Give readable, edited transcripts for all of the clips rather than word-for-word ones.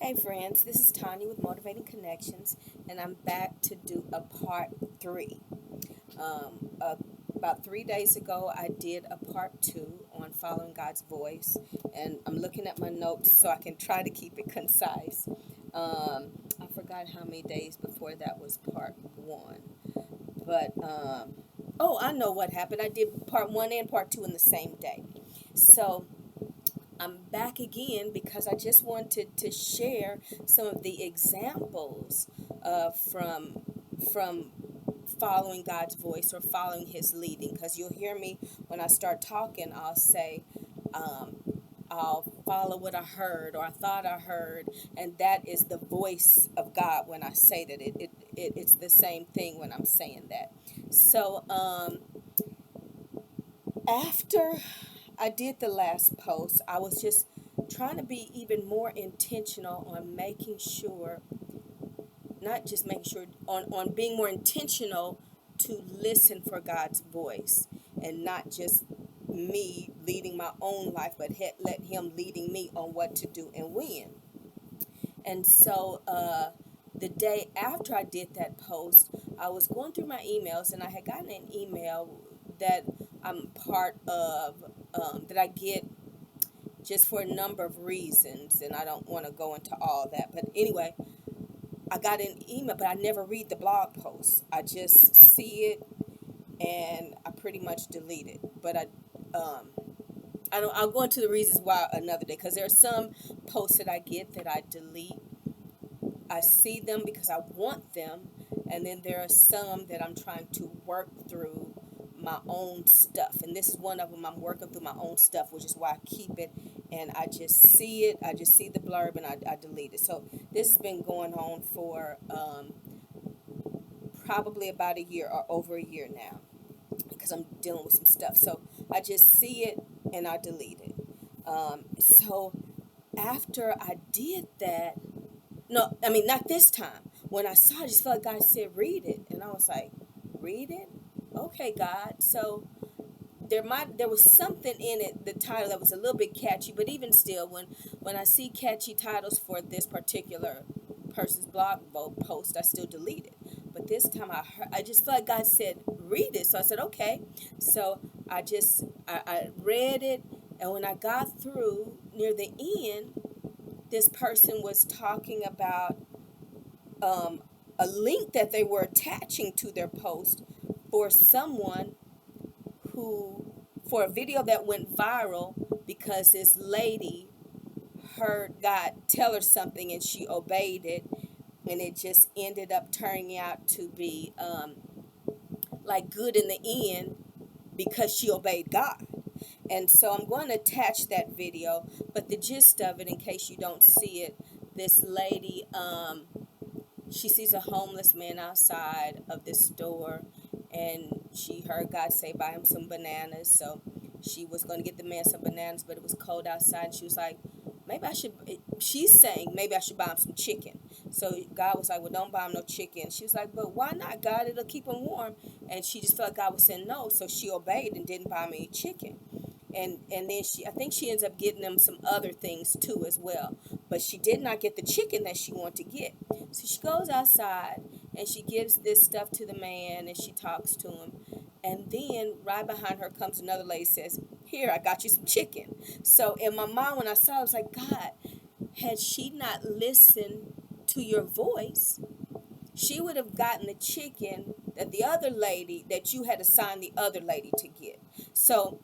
Hey friends, this is Tanya with Motivating Connections, and I'm back to do a part three. Um, uh, about 3 days ago, I did a part two on following God's voice, and I'm looking at my notes so I can try to keep it concise. I forgot how many days before that was part one, but oh, I know what happened. I did part one and part two in the same day. So I'm back again because I just wanted to share some of the examples from following God's voice or following His leading. Because you'll hear me when I start talking, I'll say, um, I'll follow what I heard or I thought I heard, and that is the voice of God when I say that. It's the same thing when I'm saying that. So after I did the last post, I was just trying to be even more intentional on making sure, not just making sure, on being more intentional to listen for God's voice and not just me leading my own life, but let Him leading me on what to do and when. And so the day after I did that post, I was going through my emails and I had gotten an email that I'm part of, that I get just for a number of reasons, and I don't want to go into all that. But anyway, I got an email, but I never read the blog post. I just see it and I pretty much delete it. But I don't. I'll go into the reasons why another day, because there are some posts that I get that I delete. I see them because I want them, and then there are some that I'm trying to work through my own stuff, and this is one of them. I'm working through my own stuff, which is why I keep it, and I just see it. I just see the blurb, and I delete it. So this has been going on for probably about a year or over a year now, because I'm dealing with some stuff. So I just see it and I delete it. So after I did that, no, I mean, not this time. When I saw it, I just felt like God said, read it. And I was like, read it? Okay, God. So there was something in it, the title, that was a little bit catchy, but even still, when I see catchy titles for this particular person's blog post, I still delete it. But this time I just felt like God said, read it. So I said, okay. So I read it, and when I got through near the end, this person was talking about um, a link that they were attaching to their post for someone who, for a video that went viral because this lady heard God tell her something and she obeyed it, and it just ended up turning out to be like good in the end because she obeyed God. And so I'm going to attach that video, but the gist of it, in case you don't see it, this lady, she sees a homeless man outside of this store, and she heard God say, buy him some bananas. So she was going to get the man some bananas, but it was cold outside, and she was like, maybe I should, she's saying, maybe I should buy him some chicken. So God was like, well, don't buy him no chicken. She was like, but why not, God? It'll keep him warm. And she just felt like God was saying no, so she obeyed and didn't buy him any chicken. And then I think she ends up getting them some other things too as well, but she did not get the chicken that she wanted to get. So she goes outside and she gives this stuff to the man and she talks to him, and then right behind her comes another lady, says, here, I got you some chicken. So in my mind, when I saw it, I was like, God, had she not listened to your voice, she would have gotten the chicken that the other lady, that you had assigned the other lady to get. So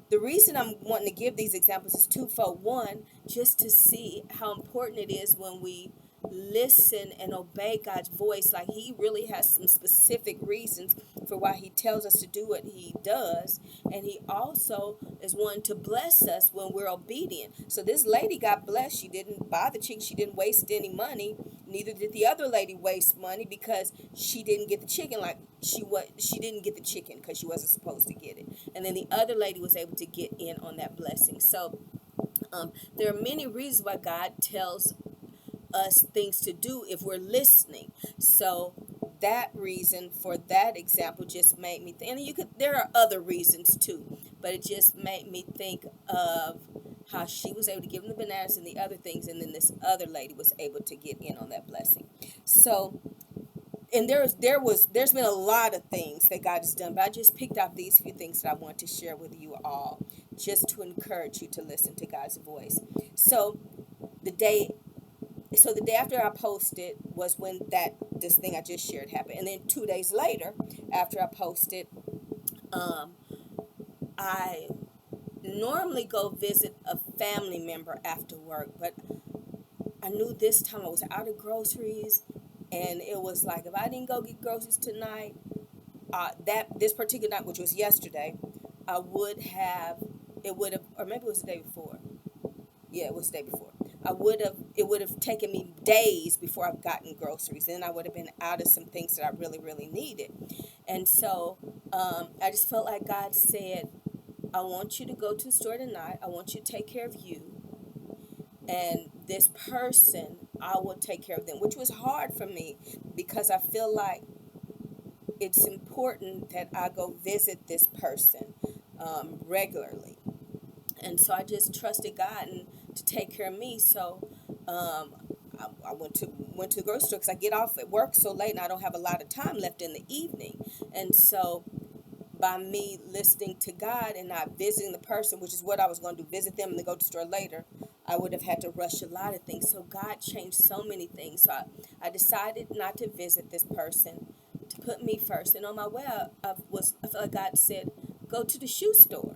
the reason I'm wanting to give these examples is twofold. One, just to see how important it is when we listen and obey God's voice. Like, He really has some specific reasons for why He tells us to do what He does. And He also is wanting to bless us when we're obedient. So this lady got blessed. She didn't buy the chicken. She didn't waste any money. Neither did the other lady waste money because she didn't get the chicken. Like, she didn't get the chicken because she wasn't supposed to get it. And then the other lady was able to get in on that blessing. So there are many reasons why God tells us things to do if we're listening. So that reason for that example just made me think, and there are other reasons too, but it just made me think of how she was able to give him the bananas and the other things, and then this other lady was able to get in on that blessing. So, and there's been a lot of things that God has done, but I just picked out these few things that I want to share with you all, just to encourage you to listen to God's voice. So the day the day after I posted was when this thing I just shared happened, and then 2 days later, after I posted, um, I normally go visit a family member after work, but I knew this time I was out of groceries, and it was like if I didn't go get groceries tonight, that this particular night, which was yesterday, I would have it would have, or maybe it was the day before. Yeah, it was the day before. It would have taken me days before I've gotten groceries, and I would have been out of some things that I really, really needed. And so I just felt like God said, I want you to go to the store tonight. I want you to take care of you. And this person, I will take care of them, which was hard for me because I feel like it's important that I go visit this person regularly. And so I just trusted God and to take care of me. So I went to the grocery store because I get off at work so late and I don't have a lot of time left in the evening. And so by me listening to God and not visiting the person, which is what I was going to do, visit them and then go to the store later, I would have had to rush a lot of things. So God changed so many things. So I decided not to visit this person, to put me first. And on my way, I felt like God said, go to the shoe store.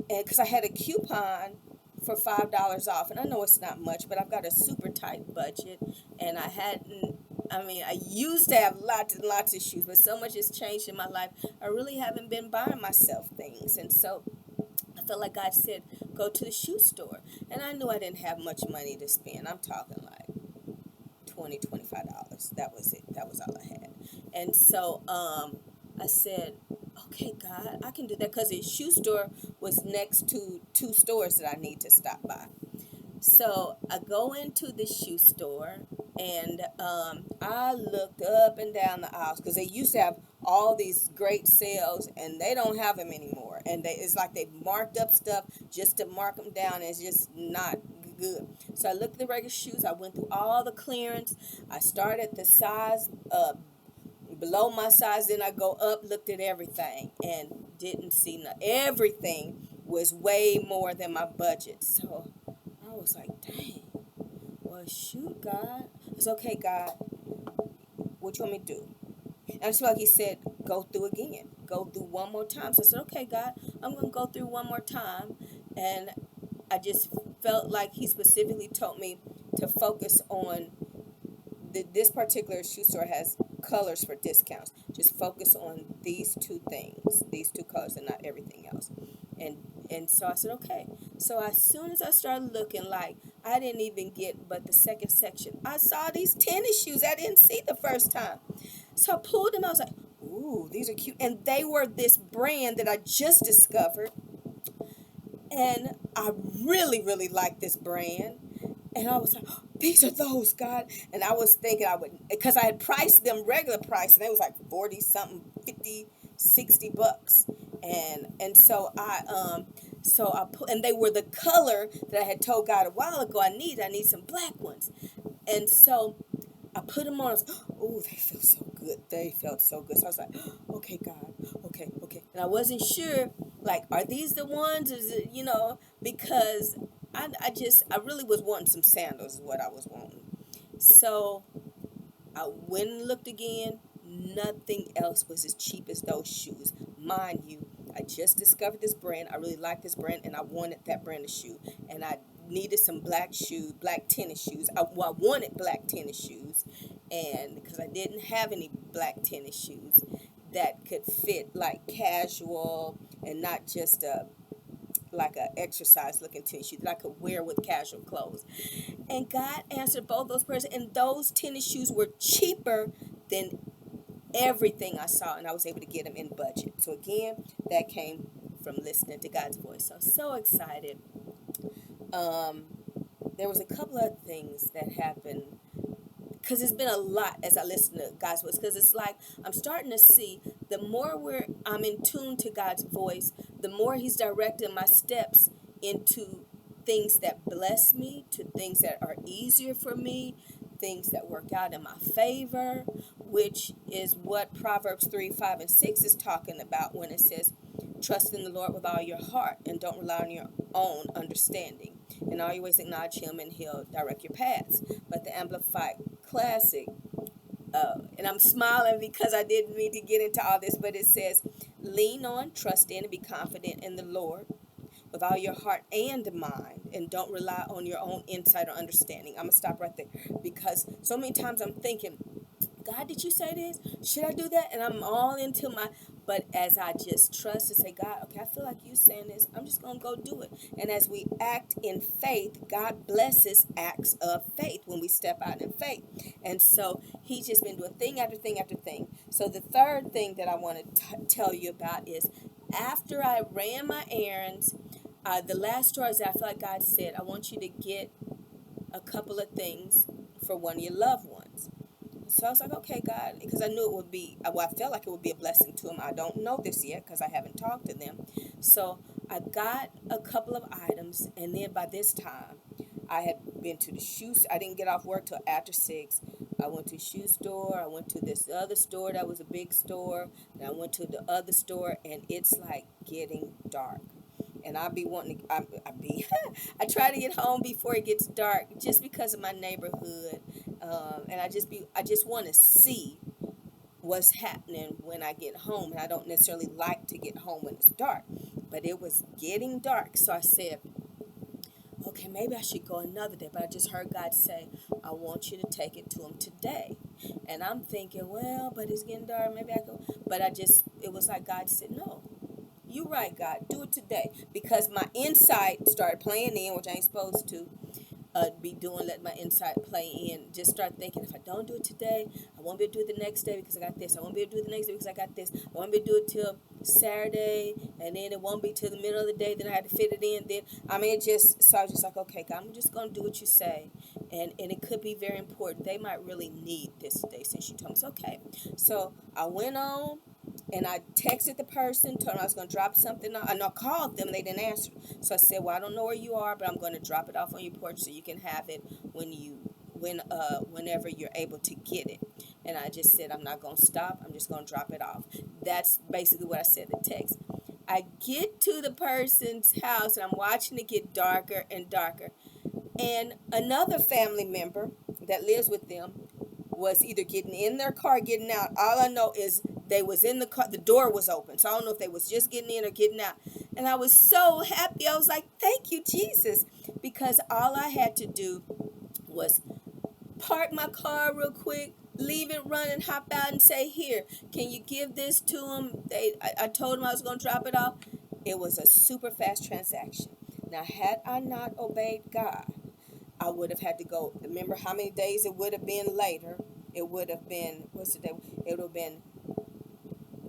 And because I had a coupon for $5 off, and I know it's not much, but I've got a super tight budget, and I hadn't. I mean, I used to have lots and lots of shoes, but so much has changed in my life. I really haven't been buying myself things, and so I felt like God said, "Go to the shoe store," and I knew I didn't have much money to spend. I'm talking like $25. That was it. That was all I had, and so I said, okay, God, I can do that because the shoe store was next to two stores that I need to stop by. So I go into the shoe store and I looked up and down the aisles because they used to have all these great sales and they don't have them anymore. And it's like they marked up stuff just to mark them down. And it's just not good. So I looked at the regular shoes. I went through all the clearance. I started the size below my size, then I go up, looked at everything, and didn't see everything was way more than my budget. So I was like, dang, well, shoot, God. It's okay, God. What you want me to do? And I just felt like he said, go through again. Go through one more time. So I said, okay, God, I'm going to go through one more time. And I just felt like he specifically told me to focus on this particular shoe store has colors for discounts. Just focus on these two things, these two colors, and not everything else. And and so I said, okay. So as soon as I started looking, like I didn't even get but the second section. I saw these tennis shoes I didn't see the first time. So I pulled them. I was like, ooh, these are cute. And they were this brand that I just discovered. And I really, really like this brand. And I was like, oh, these are those, God. And I was thinking I would, because I had priced them regular price, and it was like 40 something, 50, $60. And so I put, and they were the color that I had told God a while ago I need some black ones. And so I put them on. I was like, oh, they feel so good. They felt so good. So I was like, okay, God, okay. And I wasn't sure, like, are these the ones? Is it, because I really was wanting some sandals is what I was wanting. So I went and looked again. Nothing else was as cheap as those shoes. Mind you, I just discovered this brand. I really like this brand, and I wanted that brand of shoe. And I needed some black tennis shoes. I wanted black tennis shoes, and because I didn't have any black tennis shoes that could fit like casual and not just like a exercise looking tennis shoe that I could wear with casual clothes. And God answered both those prayers, and those tennis shoes were cheaper than everything I saw, and I was able to get them in budget. So again, that came from listening to God's voice. So I was so excited. Um, there was a couple of things that happened because it's been a lot as I listen to God's voice. Because it's like I'm starting to see the more I'm in tune to God's voice, the more He's directing my steps into things that bless me to things that are easier for me, things that work out in my favor, which is what Proverbs 3, 5, and 6 is talking about when it says, trust in the Lord with all your heart and don't rely on your own understanding. In all your ways acknowledge him and he'll direct your paths. But the Amplified Classic, and I'm smiling because I didn't mean to get into all this, but it says, lean on, trust in, and be confident in the Lord with all your heart and mind, and don't rely on your own insight or understanding. I'm going to stop right there because so many times I'm thinking, God, did you say this? Should I do that? And I'm all into my, but as I just trust and say, God, okay, I feel like you saying this. I'm just going to go do it. And as we act in faith, God blesses acts of faith when we step out in faith. And so he's just been doing thing after thing after thing. So the third thing that I want to tell you about is after I ran my errands, the last story is I feel like God said, I want you to get a couple of things for one of your loved ones. So I was like, okay, God, because I knew it would be, well, I felt like it would be a blessing to them. I don't know this yet because I haven't talked to them. So I got a couple of items, and then by this time, I had been to the shoes. I didn't get off work till after 6. I went to a shoe store. I went to this other store that was a big store. And I went to the other store, and it's like getting dark. And I be wanting to, I try to get home before it gets dark just because of my neighborhood. And I just want to see what's happening when I get home. And I don't necessarily like to get home when it's dark, but it was getting dark. So I said, okay, maybe I should go another day. But I just heard God say, I want you to take it to him today. And I'm thinking, well, but it's getting dark. Maybe I go. But it was like God said, no. You're right, God. Do it today. Because my insight started playing in, which I ain't supposed to be doing, let my insight play in. Just start thinking, if I don't do it today, I won't be able to do it the next day because I got this. I won't be able to do it the next day because I got this. I won't be able to do it till Saturday, and then it won't be till the middle of the day. Then I had to fit it in. So I was just like, okay, God, I'm just going to do what you say. And it could be very important. They might really need this today since you told me. So, okay. So I went on. And I texted the person, told them I was going to drop something off. And I called them, and they didn't answer. So I said, well, I don't know where you are, but I'm going to drop it off on your porch so you can have it whenever you're able to get it. And I just said, I'm not going to stop. I'm just going to drop it off. That's basically what I said in the text. I get to the person's house, and I'm watching it get darker and darker. And another family member that lives with them was either getting in their car, getting out. All I know is they was in the car. The door was open. So I don't know if they was just getting in or getting out. And I was so happy. I was like, thank you, Jesus. Because all I had to do was park my car real quick, leave it running, hop out and say, here, can you give this to them? I told them I was going to drop it off. It was a super fast transaction. Now, had I not obeyed God, I would have had to go. Remember how many days it would have been later? It would have been, what's the day? It would have been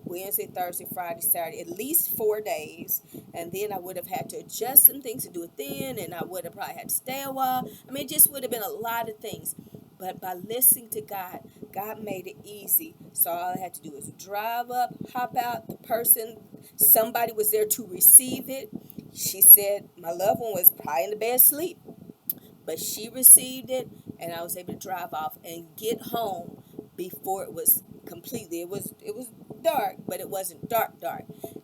Wednesday, Thursday, Friday, Saturday, at least 4 days. And then I would have had to adjust some things to do it then. And I would have probably had to stay a while. I mean, it just would have been a lot of things. But by listening to God, God made it easy. So all I had to do was drive up, hop out. Somebody was there to receive it. She said my loved one was probably in the bed asleep. But she received it, and I was able to drive off and get home before it was completely. It was dark, but it wasn't dark.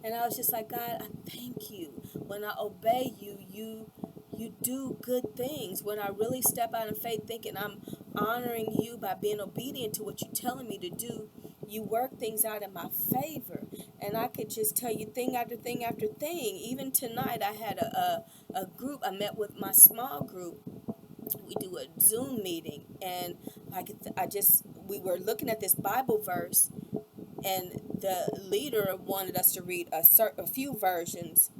And I was just like, God, I thank you. When I obey you, you do good things. When I really step out in faith, thinking I'm honoring you by being obedient to what you're telling me to do, you work things out in my favor. And I could just tell you thing after thing after thing. Even tonight, I had a group. I met with my small group. We do a Zoom meeting, and we were looking at this Bible verse, and the leader wanted us to read a few versions,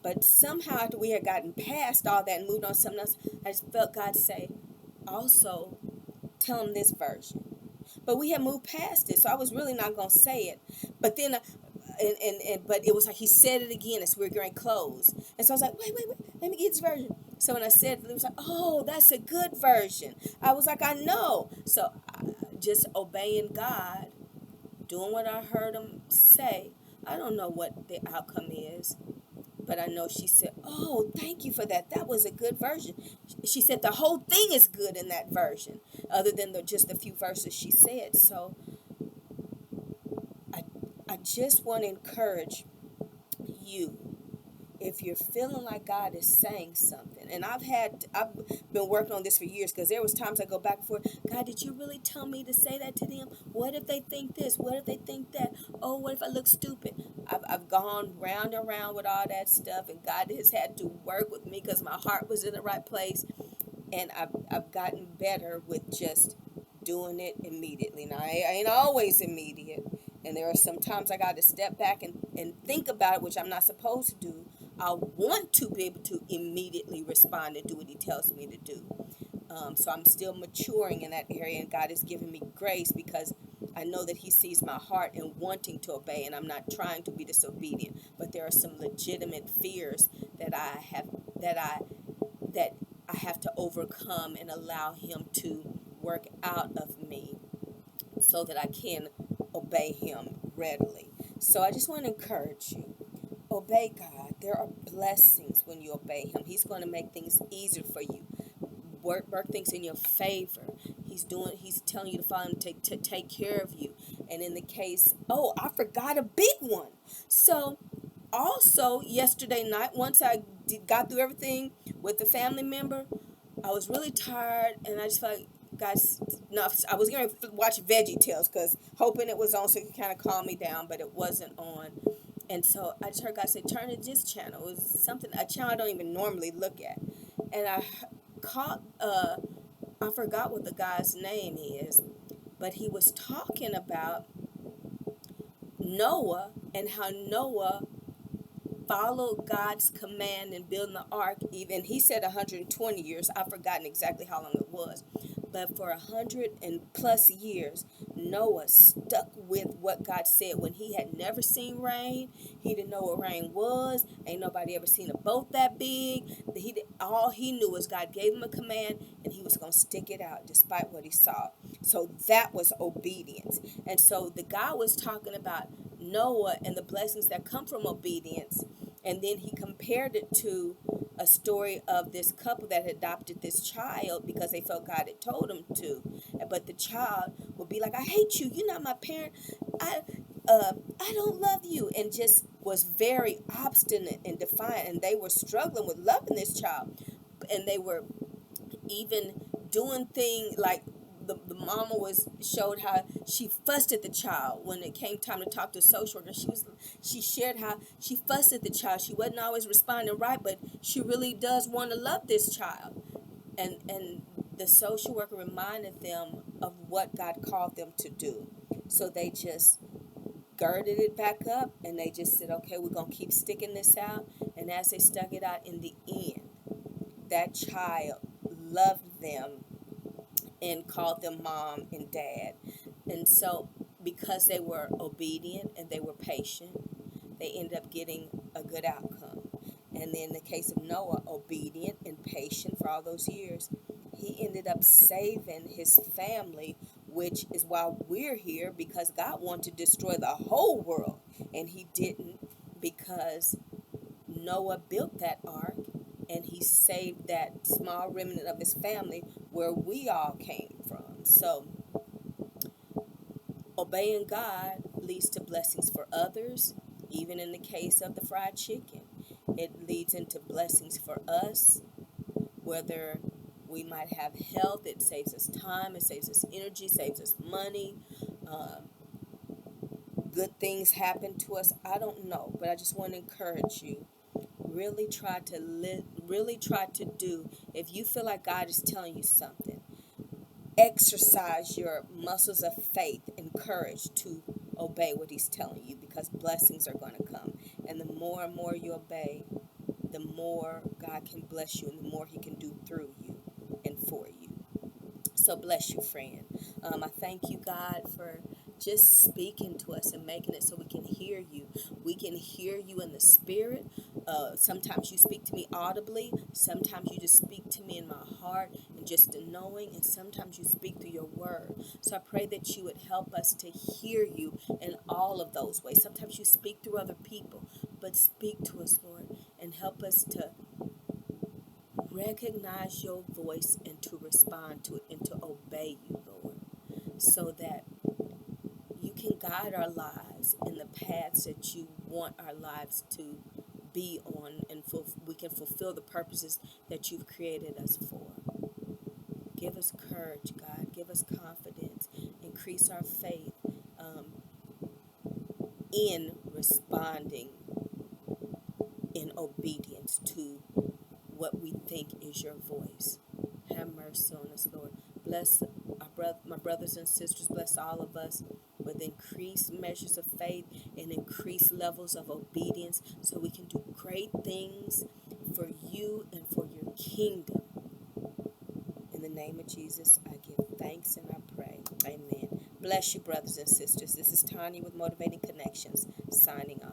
but somehow after we had gotten past all that and moved on to something else, I just felt God say, also tell them this version. But we had moved past it, so I was really not going to say it. But then, but it was like he said it again as we were getting close. And so I was like, wait, let me get this version. So when I said it, was like, oh, that's a good version. I was like, I know. So just obeying God, doing what I heard him say. I don't know what the outcome is, But I know she said, "Oh, thank you for that. That was a good version." She said the whole thing is good in that version, other than just the few verses she said. So I, I just want to encourage you, if you're feeling like God is saying something. And I've been working on this for years, because there was times I go back and forth. God, did you really tell me to say that to them? What if they think this? What if they think that? Oh, what if I look stupid? I've gone round and round with all that stuff, and God has had to work with me because my heart was in the right place. And I've gotten better with just doing it immediately. Now, I ain't always immediate, and there are some times I got to step back and think about it, which I'm not supposed to do. I want to be able to immediately respond and do what he tells me to do. So I'm still maturing in that area, and God has given me grace, because I know that he sees my heart and wanting to obey, and I'm not trying to be disobedient. But there are some legitimate fears that that I have to overcome and allow him to work out of me, so that I can obey him readily. So I just want to encourage you. Obey God. There are blessings when you obey him. He's going to make things easier for you. Work things in your favor. He's telling you to follow him, to take care of you. And in the case, oh, I forgot a big one. So also yesterday night, once I got through everything with the family member, I was really tired, and I just felt like, guys, no, I was going to watch Veggie Tales, because hoping it was on so it could kind of calm me down, but it wasn't on. And so I just heard God say, turn to this channel. It was a channel I don't even normally look at. And I caught, I forgot what the guy's name is, but he was talking about Noah, and how Noah followed God's command in building the ark. Even he said 120 years. I've forgotten exactly how long it was, but for 100+ years, Noah stuck with what God said when he had never seen rain. He didn't know what rain was. Ain't nobody ever seen a boat that big. All he knew was God gave him a command, and he was going to stick it out despite what he saw. So that was obedience. And so the guy was talking about Noah and the blessings that come from obedience. And then he compared it to a story of this couple that had adopted this child because they felt God had told them to. But the child would be like, I hate you. You're not my parent. I I don't love you. And just was very obstinate and defiant. And they were struggling with loving this child. And they were even doing things like, the mama showed how she fussed at the child when it came time to talk to a social worker. She shared how she fussed at the child. She wasn't always responding right, but she really does want to love this child. And the social worker reminded them of what God called them to do. So they just girded it back up, and they just said, okay, we're going to keep sticking this out. And as they stuck it out, in the end, that child loved them and called them mom and dad. And so because they were obedient and they were patient, they ended up getting a good outcome. And then in the case of Noah, obedient and patient for all those years, he ended up saving his family, which is why we're here, because God wanted to destroy the whole world. And he didn't, because Noah built that ark, and he saved that small remnant of his family where we all came from. So obeying God leads to blessings for others. Even in the case of the fried chicken, it leads into blessings for us, whether we might have health. It saves us time, it saves us energy, saves us money. Good things happen to us. I don't know, but I just want to encourage you. Really try to really try to do. If you feel like God is telling you something, exercise your muscles of faith and courage to obey what he's telling you, because blessings are going to come. And the more and more you obey, the more God can bless you, and the more he can do through you and for you. So bless you, friend. I thank you, God, for just speaking to us and making it so we can hear you. We can hear you in the spirit. Sometimes you speak to me audibly. Sometimes you just speak to me in my heart and just a knowing. And sometimes you speak through your word. So I pray that you would help us to hear you in all of those ways. Sometimes you speak through other people, but speak to us, Lord, and and help us to recognize your voice and to respond to it and to obey you, Lord, so that you can guide our lives in the paths that you want our lives to be on, and we can fulfill the purposes that you've created us for. Give us courage, God. Give us confidence. Increase our faith in responding in obedience to what we think is your voice. Have mercy on us, Lord. Bless my brothers and sisters. Bless all of us with increased measures of faith and increased levels of obedience so we can do great things for you and for your kingdom. In the name of Jesus, I give thanks and I pray. Amen. Bless you, brothers and sisters. This is Tanya with Motivating Connections, signing off.